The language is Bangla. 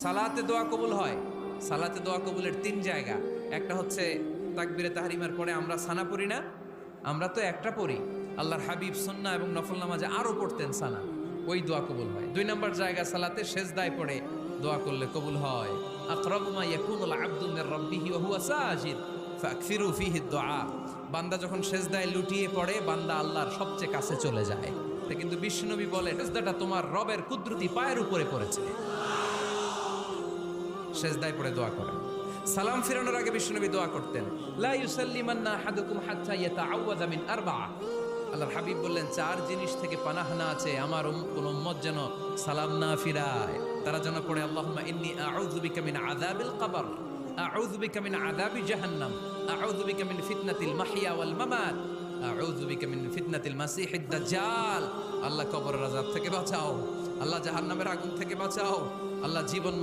সালাতে দোয়া কবুল হয়। সালাতে দোয়া কবুলের তিন জায়গা। একটা হচ্ছে তাকবীরে তাহরিমার পরে আমরা সানা পড়ি না, আমরা তো একটা পড়ি, আল্লাহর হাবিব সুন্নাহ এবং নফল নামাজে আরো পড়তেন সানা, ওই দোয়া কবুল হয়। দুই নম্বর জায়গা সালাতে সেজদায় পড়ে দোয়া করলে কবুল হয়। আকরাবু মা ইয়াকুনুল আবদু মির রাব্বিহি ওয়া হুয়া সাজিদ ফাকসিরু ফীহি দুআ। বান্দা যখন সেজদায় লুটিয়ে পড়ে বান্দা আল্লাহর সবচেয়ে কাছে চলে যায়। তা কিন্তু বিশ্বনবী বলে সেজদাটা তোমার রবের কুদরতি পায়ের উপরে পড়েছে। সেজদায় পড়ে দোয়া করেন। সালাম ফিরানোর আগে বিশ্বনবী দোয়া করতেন, লা ইউসাল্লিমান্না আহাদুকুম হাত্তা ইয়াতাআওয়াযা মিন আরবা'a। আল্লাহর হাবিব বললেন, চার জিনিস থেকে পানাহ না আছে আমার কোন উম্মত যেন সালাম না ফিরায়। তারা যেন পড়ে, আল্লাহুম্মা ইন্নী আউযু বিকা মিন আযাবিল কবর, আউযু বিকা মিন আযাবি জাহান্নাম, আউযু বিকা মিন ফিতনাতিল মাহইয়া ওয়াল মামাত, আউযু বিকা মিন ফিতনাতিল মাসিহিদ দাজ্জাল। আল্লাহ কবরের আযাব থেকে বাঁচাও, আল্লাহ জাহান্নামের আগুন থেকে বাঁচাও, আল্লাহ জীবন